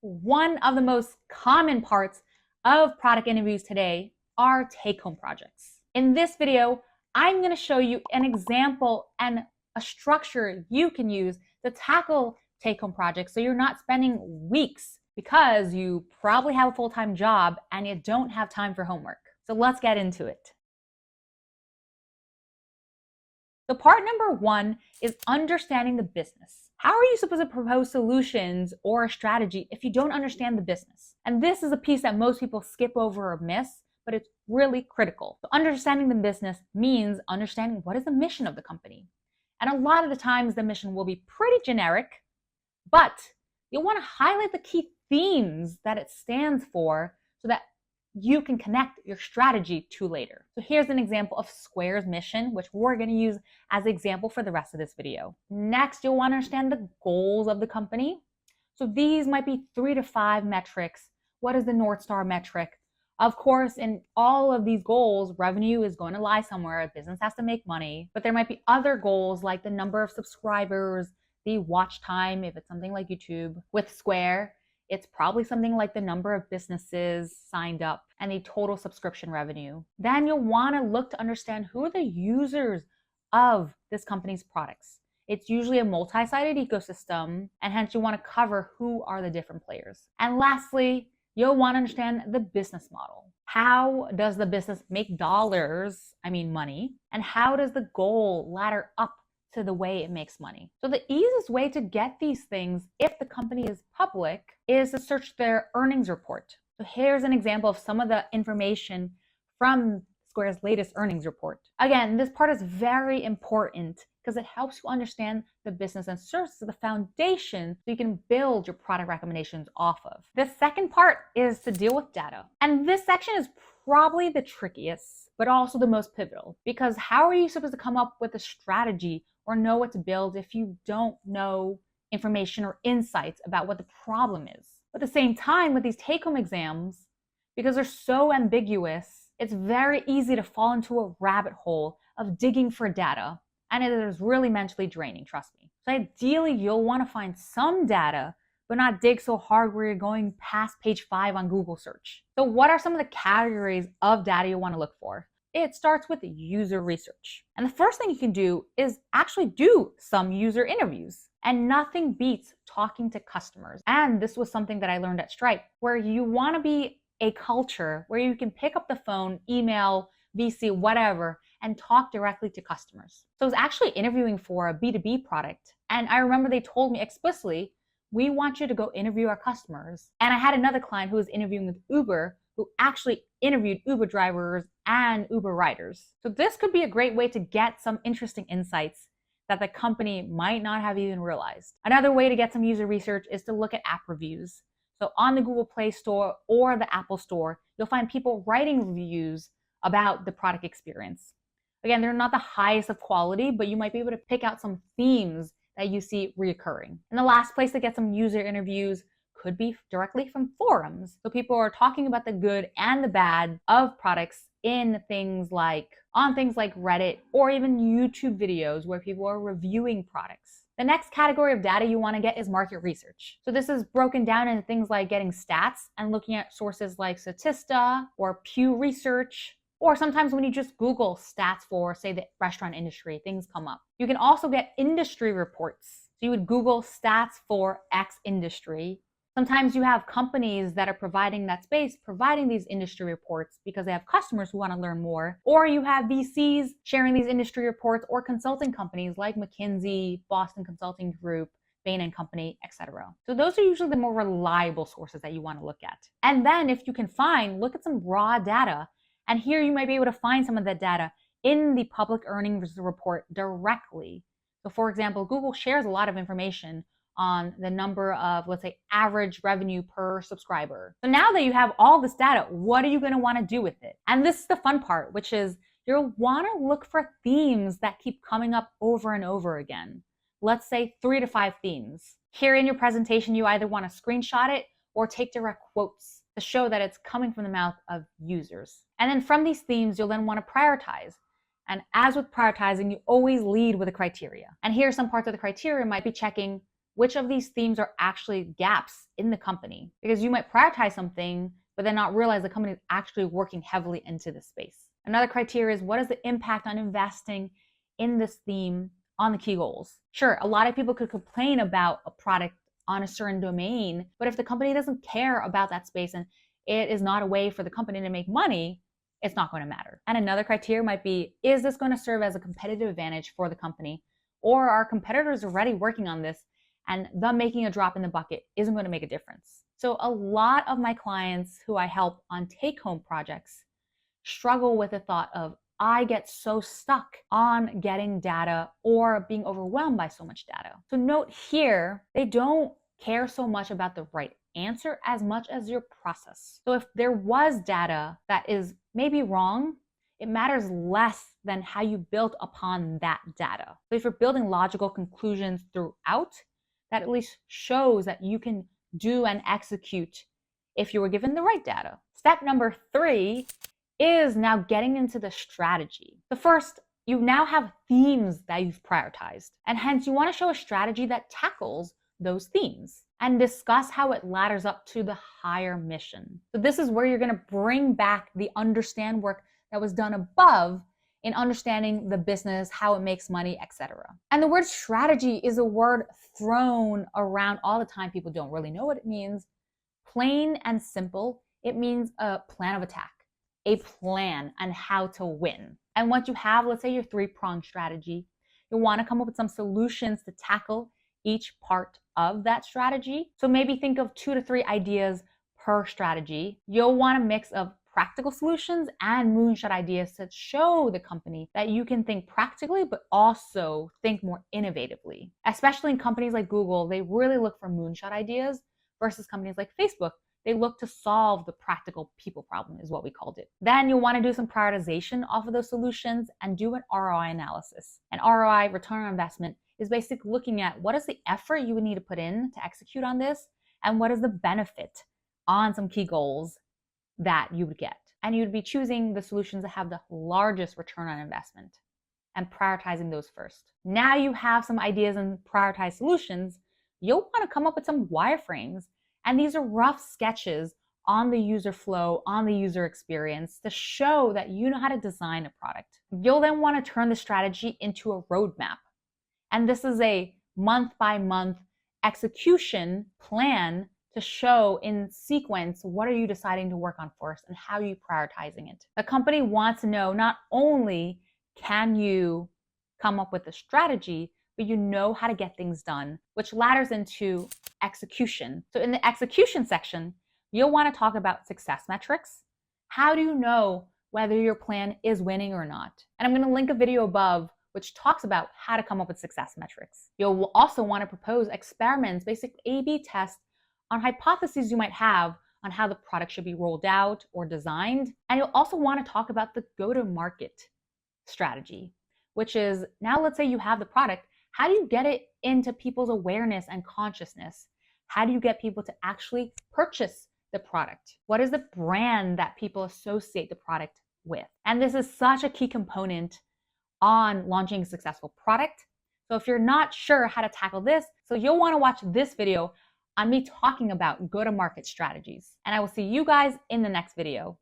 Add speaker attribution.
Speaker 1: one of the most common parts of product interviews today are take-home projects. In this video, I'm going to show you an example and a structure you can use to tackle take-home projects so you're not spending weeks because you probably have a full-time job and you don't have time for homework. So let's get into it. So part number one is understanding the business. How are you supposed to propose solutions or a strategy if you don't understand the business? And this is a piece that most people skip over or miss, but it's really critical. So understanding the business means understanding what is the mission of the company. And a lot of the times the mission will be pretty generic, but you'll want to highlight the key themes that it stands for so that you can connect your strategy to later. So here's an example of Square's mission, which we're going to use as an example for the rest of this video. Next, you'll want to understand the goals of the company. So these might be 3 to 5 metrics. What is the North Star metric? Of course, in all of these goals, revenue is going to lie somewhere. A business has to make money, but there might be other goals like the number of subscribers, the watch time, if it's something like YouTube. With Square, it's probably something like the number of businesses signed up and the total subscription revenue. Then you'll want to look to understand who are the users of this company's products. It's usually a multi-sided ecosystem, and hence you want to cover who are the different players. And lastly, you'll want to understand the business model. How does the business make dollars, money, and how does the goal ladder up to the way it makes money? So the easiest way to get these things, if the company is public, is to search their earnings report. So here's an example of some of the information from Square's latest earnings report. Again, this part is very important because it helps you understand the business and serves as the foundation so you can build your product recommendations off of. The second part is to deal with data. And this section is probably the trickiest, but also the most pivotal, because how are you supposed to come up with a strategy or know what to build if you don't know information or insights about what the problem is? But at the same time, with these take-home exams, because they're so ambiguous, it's very easy to fall into a rabbit hole of digging for data, and it is really mentally draining, trust me. So ideally, you'll want to find some data, but not dig so hard where you're going past page 5 on Google search. So what are some of the categories of data you want to look for? It starts with user research. And the first thing you can do is actually do some user interviews. And nothing beats talking to customers. And this was something that I learned at Stripe, where you want to be a culture where you can pick up the phone, email, VC, whatever, and talk directly to customers. So I was actually interviewing for a B2B product. And I remember they told me explicitly, we want you to go interview our customers. And I had another client who was interviewing with Uber, who actually interviewed Uber drivers and Uber riders. So this could be a great way to get some interesting insights that the company might not have even realized. Another way to get some user research is to look at app reviews. So on the Google Play Store or the Apple Store, you'll find people writing reviews about the product experience. Again, they're not the highest of quality, but you might be able to pick out some themes that you see reoccurring. And the last place to get some user interviews could be directly from forums. So people are talking about the good and the bad of products on things like Reddit or even YouTube videos where people are reviewing products. The next category of data you want to get is market research. So this is broken down into things like getting stats and looking at sources like Statista or Pew Research, or sometimes when you just Google stats for, say, the restaurant industry, things come up. You can also get industry reports. So you would Google stats for X industry. Sometimes you have companies that are providing that space, providing these industry reports because they have customers who want to learn more. Or you have VCs sharing these industry reports, or consulting companies like McKinsey, Boston Consulting Group, Bain & Company, etc. So those are usually the more reliable sources that you want to look at. And then if you can look at some raw data. And here you might be able to find some of that data in the public earnings report directly. So for example, Google shares a lot of information on the number of, let's say, average revenue per subscriber. So now that you have all this data, what are you going to want to do with it? And this is the fun part, which is you'll want to look for themes that keep coming up over and over again. Let's say 3 to 5 themes. Here in your presentation, you either want to screenshot it or take direct quotes to show that it's coming from the mouth of users. And then from these themes, you'll then want to prioritize. And as with prioritizing, you always lead with a criteria. And here are some parts of the criteria might be checking which of these themes are actually gaps in the company. Because you might prioritize something, but then not realize the company is actually working heavily into the space. Another criteria is, what is the impact on investing in this theme on the key goals? Sure, a lot of people could complain about a product on a certain domain, but if the company doesn't care about that space and it is not a way for the company to make money, it's not going to matter. And another criteria might be, is this going to serve as a competitive advantage for the company? Or are competitors already working on this and them making a drop in the bucket isn't going to make a difference? So a lot of my clients who I help on take-home projects struggle with the thought of, I get so stuck on getting data or being overwhelmed by so much data. So note here, they don't care so much about the right answer as much as your process. So if there was data that is maybe wrong, it matters less than how you built upon that data. So if you're building logical conclusions throughout, that at least shows that you can do and execute if you were given the right data. Step number 3 is now getting into the strategy. The first, you now have themes that you've prioritized, and hence you want to show a strategy that tackles those themes and discuss how it ladders up to the higher mission. So this is where you're going to bring back the understand work that was done above in understanding the business, how it makes money, etc. And the word strategy is a word thrown around all the time. People don't really know what it means. Plain and simple, it means a plan of attack, a plan on how to win. And once you have, let's say, your 3-pronged strategy, you'll want to come up with some solutions to tackle each part of that strategy. So maybe think of 2 to 3 ideas per strategy. You'll want a mix of practical solutions and moonshot ideas to show the company that you can think practically, but also think more innovatively. Especially in companies like Google, they really look for moonshot ideas versus companies like Facebook. They look to solve the practical people problem, is what we called it. Then you'll want to do some prioritization off of those solutions and do an ROI analysis. An ROI, return on investment, is basically looking at what is the effort you would need to put in to execute on this, and what is the benefit on some key goals that you would get. And you'd be choosing the solutions that have the largest return on investment and prioritizing those first. Now you have some ideas and prioritized solutions, you'll want to come up with some wireframes. And these are rough sketches on the user flow, on the user experience to show that you know how to design a product. You'll then want to turn the strategy into a roadmap. And this is a month-by-month execution plan to show in sequence what are you deciding to work on first and how are you prioritizing it. The company wants to know not only can you come up with a strategy, but you know how to get things done, which ladders into execution. So in the execution section, you'll want to talk about success metrics. How do you know whether your plan is winning or not? And I'm going to link a video above which talks about how to come up with success metrics. You'll also want to propose experiments, basic A/B tests on hypotheses you might have on how the product should be rolled out or designed. And you'll also want to talk about the go-to-market strategy, which is, now let's say you have the product, how do you get it into people's awareness and consciousness? How do you get people to actually purchase the product? What is the brand that people associate the product with? And this is such a key component on launching a successful product. So if you're not sure how to tackle this, so you'll want to watch this video on me talking about go-to-market strategies. And I will see you guys in the next video.